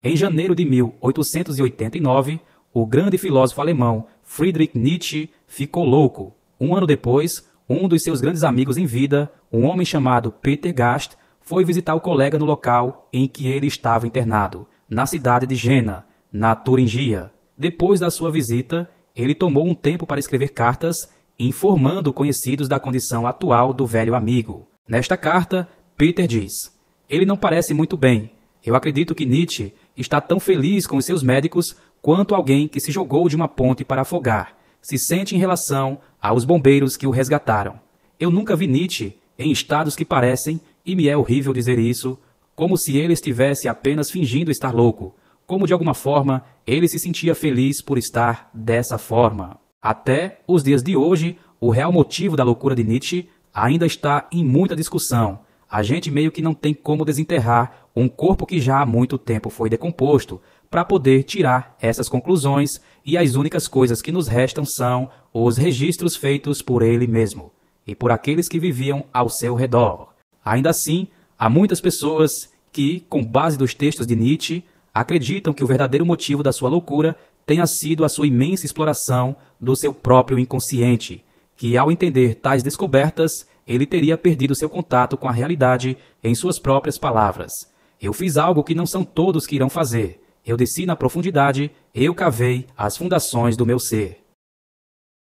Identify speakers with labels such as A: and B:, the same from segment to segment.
A: Em janeiro de 1889, o grande filósofo alemão Friedrich Nietzsche ficou louco. Um ano depois, um dos seus grandes amigos em vida, um homem chamado Peter Gast, foi visitar o colega no local em que ele estava internado, na cidade de Jena, na Turingia. Depois da sua visita, ele tomou um tempo para escrever cartas, informando conhecidos da condição atual do velho amigo. Nesta carta, Peter diz: "Ele não parece muito bem. Eu acredito que Nietzsche está tão feliz com os seus médicos quanto alguém que se jogou de uma ponte para afogar se sente em relação aos bombeiros que o resgataram. Eu nunca vi Nietzsche em estados que parecem, e me é horrível dizer isso, como se ele estivesse apenas fingindo estar louco, como de alguma forma ele se sentia feliz por estar dessa forma." Até os dias de hoje, o real motivo da loucura de Nietzsche ainda está em muita discussão. A gente meio que não tem como desenterrar um corpo que já há muito tempo foi decomposto, para poder tirar essas conclusões, e as únicas coisas que nos restam são os registros feitos por ele mesmo e por aqueles que viviam ao seu redor. Ainda assim, há muitas pessoas que, com base dos textos de Nietzsche, acreditam que o verdadeiro motivo da sua loucura tenha sido a sua imensa exploração do seu próprio inconsciente, que ao entender tais descobertas, ele teria perdido seu contato com a realidade em suas próprias palavras. "Eu fiz algo que não são todos que irão fazer. Eu desci na profundidade, eu cavei as fundações do meu ser."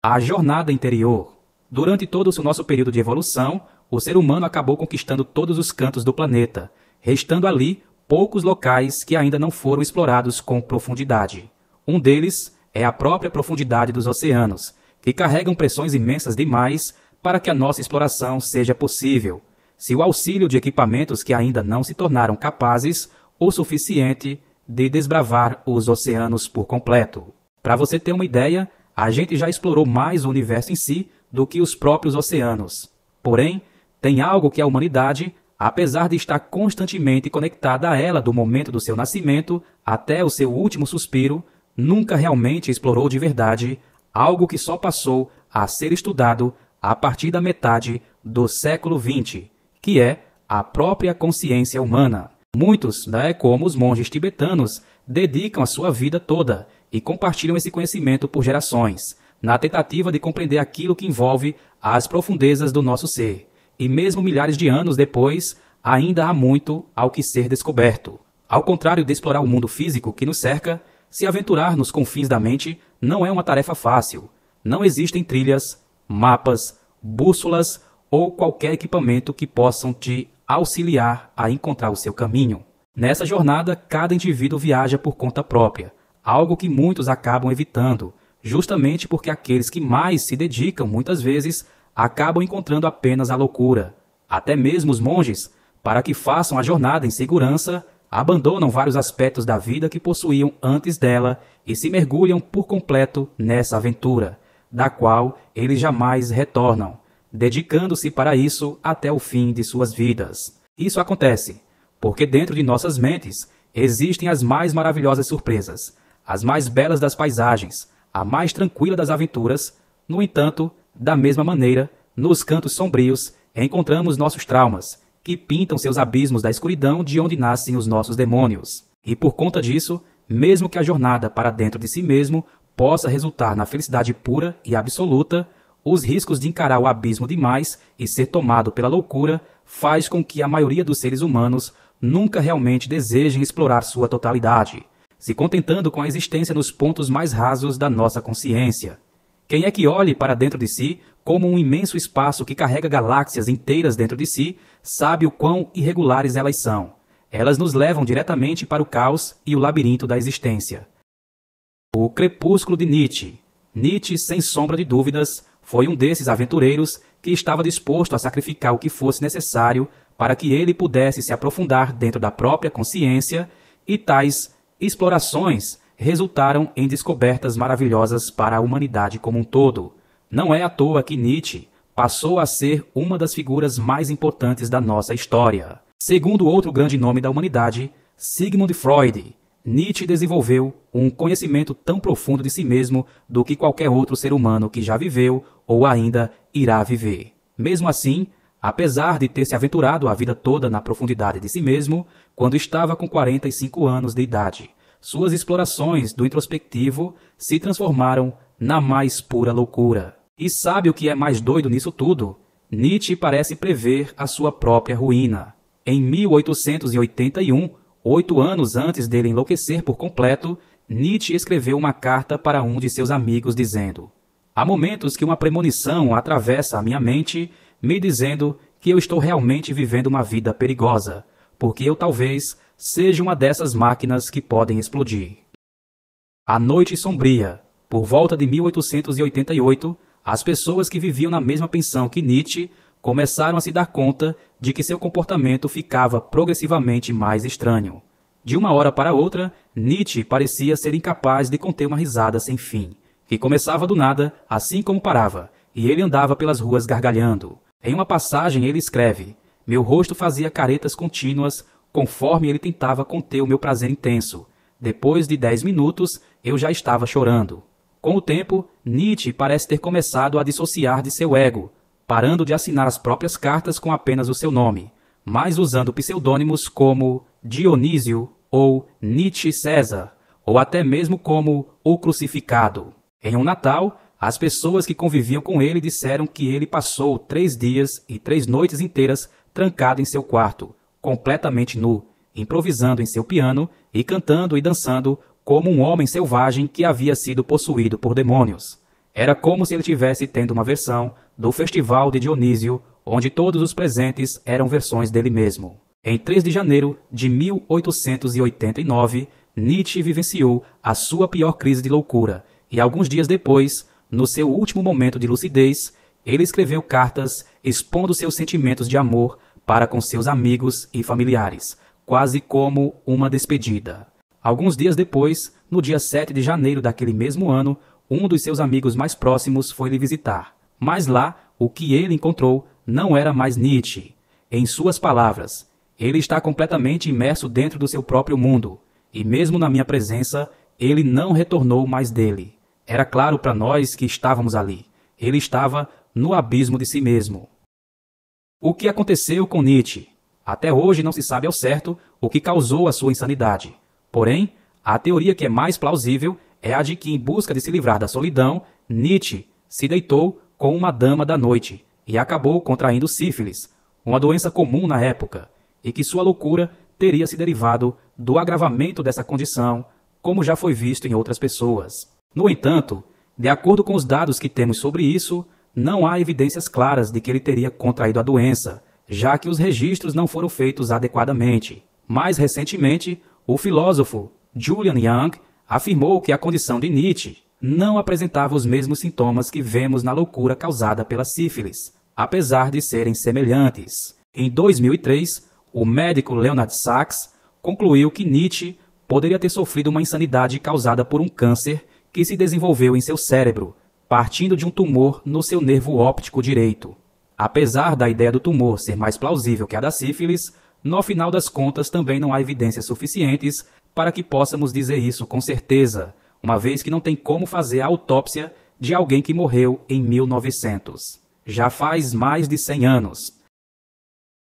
A: A jornada interior. Durante todo o nosso período de evolução, o ser humano acabou conquistando todos os cantos do planeta, restando ali poucos locais que ainda não foram explorados com profundidade. Um deles é a própria profundidade dos oceanos, que carregam pressões imensas demais para que a nossa exploração seja possível, se o auxílio de equipamentos que ainda não se tornaram capazes o suficiente de desbravar os oceanos por completo. Para você ter uma ideia, a gente já explorou mais o universo em si do que os próprios oceanos. Porém, tem algo que a humanidade, apesar de estar constantemente conectada a ela do momento do seu nascimento até o seu último suspiro, nunca realmente explorou de verdade, algo que só passou a ser estudado a partir da metade do século XX, que é a própria consciência humana. Muitos, como os monges tibetanos, dedicam a sua vida toda e compartilham esse conhecimento por gerações, na tentativa de compreender aquilo que envolve as profundezas do nosso ser. E mesmo milhares de anos depois, ainda há muito ao que ser descoberto. Ao contrário de explorar o mundo físico que nos cerca, se aventurar nos confins da mente não é uma tarefa fácil. Não existem trilhas, mapas, bússolas ou qualquer equipamento que possam te auxiliar a encontrar o seu caminho. Nessa jornada, cada indivíduo viaja por conta própria, algo que muitos acabam evitando, justamente porque aqueles que mais se dedicam, muitas vezes, acabam encontrando apenas a loucura. Até mesmo os monges, para que façam a jornada em segurança, abandonam vários aspectos da vida que possuíam antes dela e se mergulham por completo nessa aventura, da qual eles jamais retornam, dedicando-se para isso até o fim de suas vidas. Isso acontece porque dentro de nossas mentes existem as mais maravilhosas surpresas, as mais belas das paisagens, a mais tranquila das aventuras. No entanto, da mesma maneira, nos cantos sombrios encontramos nossos traumas, que pintam seus abismos da escuridão de onde nascem os nossos demônios. E por conta disso, mesmo que a jornada para dentro de si mesmo possa resultar na felicidade pura e absoluta, os riscos de encarar o abismo demais e ser tomado pela loucura faz com que a maioria dos seres humanos nunca realmente desejem explorar sua totalidade, se contentando com a existência nos pontos mais rasos da nossa consciência. Quem é que olhe para dentro de si como um imenso espaço que carrega galáxias inteiras dentro de si, sabe o quão irregulares elas são. Elas nos levam diretamente para o caos e o labirinto da existência. O Crepúsculo de Nietzsche. Nietzsche, sem sombra de dúvidas, foi um desses aventureiros que estava disposto a sacrificar o que fosse necessário para que ele pudesse se aprofundar dentro da própria consciência, e tais explorações resultaram em descobertas maravilhosas para a humanidade como um todo. Não é à toa que Nietzsche passou a ser uma das figuras mais importantes da nossa história. Segundo outro grande nome da humanidade, Sigmund Freud, Nietzsche desenvolveu um conhecimento tão profundo de si mesmo do que qualquer outro ser humano que já viveu ou ainda irá viver. Mesmo assim, apesar de ter se aventurado a vida toda na profundidade de si mesmo, quando estava com 45 anos de idade. Suas explorações do introspectivo se transformaram na mais pura loucura. E sabe o que é mais doido nisso tudo? Nietzsche parece prever a sua própria ruína. Em 1881, 8 anos antes dele enlouquecer por completo, Nietzsche escreveu uma carta para um de seus amigos dizendo: há momentos que uma premonição atravessa a minha mente, me dizendo que eu estou realmente vivendo uma vida perigosa, porque eu talvez seja uma dessas máquinas que podem explodir. A noite sombria. Por volta de 1888, as pessoas que viviam na mesma pensão que Nietzsche começaram a se dar conta de que seu comportamento ficava progressivamente mais estranho. De uma hora para outra, Nietzsche parecia ser incapaz de conter uma risada sem fim, que começava do nada, assim como parava, e ele andava pelas ruas gargalhando. Em uma passagem ele escreve: meu rosto fazia caretas contínuas conforme ele tentava conter o meu prazer intenso. Depois de 10 minutos, eu já estava chorando. Com o tempo, Nietzsche parece ter começado a dissociar de seu ego, parando de assinar as próprias cartas com apenas o seu nome, mas usando pseudônimos como Dionísio ou Nietzsche César, ou até mesmo como o Crucificado. Em um Natal, as pessoas que conviviam com ele disseram que ele passou 3 dias e 3 noites inteiras trancado em seu quarto, completamente nu, improvisando em seu piano e cantando e dançando como um homem selvagem que havia sido possuído por demônios. Era como se ele estivesse tendo uma versão do Festival de Dionísio, onde todos os presentes eram versões dele mesmo. Em 3 de janeiro de 1889, Nietzsche vivenciou a sua pior crise de loucura, e alguns dias depois, no seu último momento de lucidez, ele escreveu cartas expondo seus sentimentos de amor para com seus amigos e familiares, quase como uma despedida. Alguns dias depois, no dia 7 de janeiro daquele mesmo ano, um dos seus amigos mais próximos foi lhe visitar. Mas lá, o que ele encontrou não era mais Nietzsche. Em suas palavras, ele está completamente imerso dentro do seu próprio mundo, e mesmo na minha presença, ele não retornou mais dele. Era claro para nós que estávamos ali. Ele estava no abismo de si mesmo. O que aconteceu com Nietzsche? Até hoje não se sabe ao certo o que causou a sua insanidade. Porém, a teoria que é mais plausível é a de que, em busca de se livrar da solidão, Nietzsche se deitou com uma dama da noite e acabou contraindo sífilis, uma doença comum na época, e que sua loucura teria se derivado do agravamento dessa condição, como já foi visto em outras pessoas. No entanto, de acordo com os dados que temos sobre isso, não há evidências claras de que ele teria contraído a doença, já que os registros não foram feitos adequadamente. Mais recentemente, o filósofo Julian Young afirmou que a condição de Nietzsche não apresentava os mesmos sintomas que vemos na loucura causada pela sífilis, apesar de serem semelhantes. Em 2003, o médico Leonard Sachs concluiu que Nietzsche poderia ter sofrido uma insanidade causada por um câncer que se desenvolveu em seu cérebro, partindo de um tumor no seu nervo óptico direito. Apesar da ideia do tumor ser mais plausível que a da sífilis, no final das contas também não há evidências suficientes para que possamos dizer isso com certeza, uma vez que não tem como fazer a autópsia de alguém que morreu em 1900. Já faz mais de 100 anos.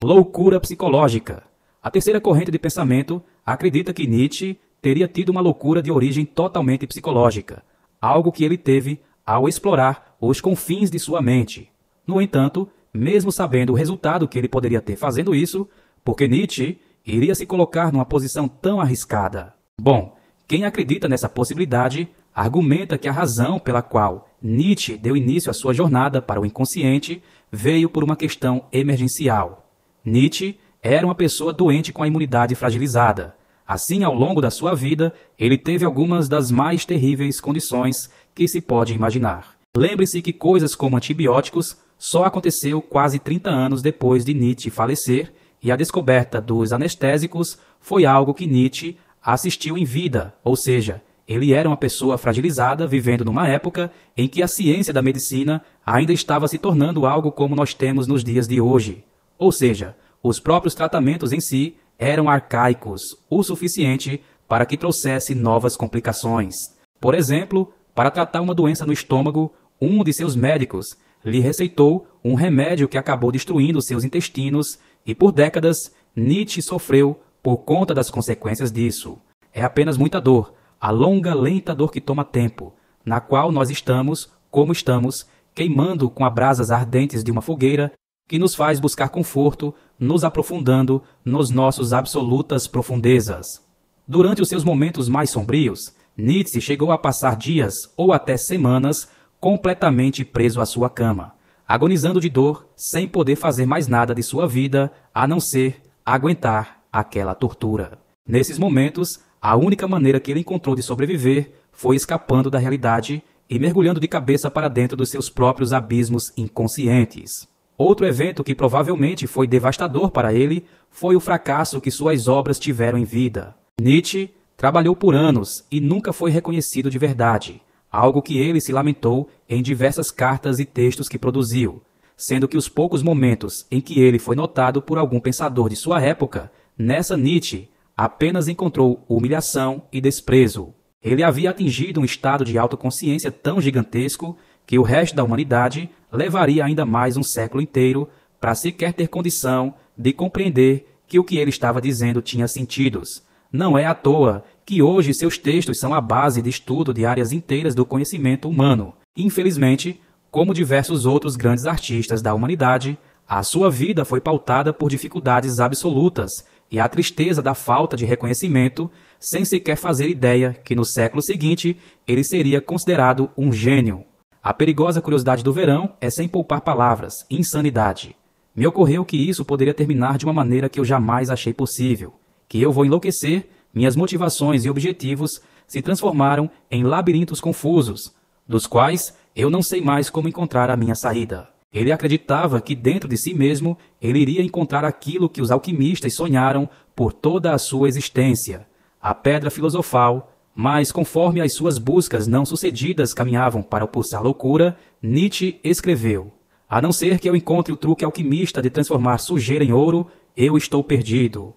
A: Loucura psicológica. A terceira corrente de pensamento acredita que Nietzsche teria tido uma loucura de origem totalmente psicológica, algo que ele teve ao explorar os confins de sua mente. No entanto, mesmo sabendo o resultado que ele poderia ter fazendo isso, porque Nietzsche iria se colocar numa posição tão arriscada? Bom, quem acredita nessa possibilidade argumenta que a razão pela qual Nietzsche deu início à sua jornada para o inconsciente veio por uma questão emergencial. Nietzsche era uma pessoa doente com a imunidade fragilizada. Assim, ao longo da sua vida, ele teve algumas das mais terríveis condições que se pode imaginar. Lembre-se que coisas como antibióticos só aconteceu quase 30 anos depois de Nietzsche falecer, e a descoberta dos anestésicos foi algo que Nietzsche assistiu em vida, ou seja, ele era uma pessoa fragilizada vivendo numa época em que a ciência da medicina ainda estava se tornando algo como nós temos nos dias de hoje. Ou seja, os próprios tratamentos em si eram arcaicos o suficiente para que trouxesse novas complicações. Por exemplo, para tratar uma doença no estômago, um de seus médicos lhe receitou um remédio que acabou destruindo seus intestinos e por décadas Nietzsche sofreu por conta das consequências disso. É apenas muita dor, a longa, lenta dor que toma tempo, na qual nós estamos, como estamos, queimando com as brasas ardentes de uma fogueira que nos faz buscar conforto, nos aprofundando nos nossos absolutas profundezas. Durante os seus momentos mais sombrios, Nietzsche chegou a passar dias ou até semanas completamente preso à sua cama, agonizando de dor, sem poder fazer mais nada de sua vida a não ser aguentar aquela tortura. Nesses momentos, a única maneira que ele encontrou de sobreviver foi escapando da realidade e mergulhando de cabeça para dentro dos seus próprios abismos inconscientes. Outro evento que provavelmente foi devastador para ele foi o fracasso que suas obras tiveram em vida. Nietzsche trabalhou por anos e nunca foi reconhecido de verdade, algo que ele se lamentou em diversas cartas e textos que produziu, sendo que os poucos momentos em que ele foi notado por algum pensador de sua época, nessa Nietzsche apenas encontrou humilhação e desprezo. Ele havia atingido um estado de autoconsciência tão gigantesco que o resto da humanidade levaria ainda mais um século inteiro para sequer ter condição de compreender que o que ele estava dizendo tinha sentidos. Não é à toa que hoje seus textos são a base de estudo de áreas inteiras do conhecimento humano. Infelizmente, como diversos outros grandes artistas da humanidade, a sua vida foi pautada por dificuldades absolutas e a tristeza da falta de reconhecimento, sem sequer fazer ideia que no século seguinte ele seria considerado um gênio. A perigosa curiosidade do verão é, sem poupar palavras, insanidade. Me ocorreu que isso poderia terminar de uma maneira que eu jamais achei possível, que eu vou enlouquecer, minhas motivações e objetivos se transformaram em labirintos confusos, dos quais eu não sei mais como encontrar a minha saída. Ele acreditava que dentro de si mesmo ele iria encontrar aquilo que os alquimistas sonharam por toda a sua existência, a pedra filosofal, mas conforme as suas buscas não sucedidas caminhavam para o pulsar loucura, Nietzsche escreveu: "A não ser que eu encontre o truque alquimista de transformar sujeira em ouro, eu estou perdido."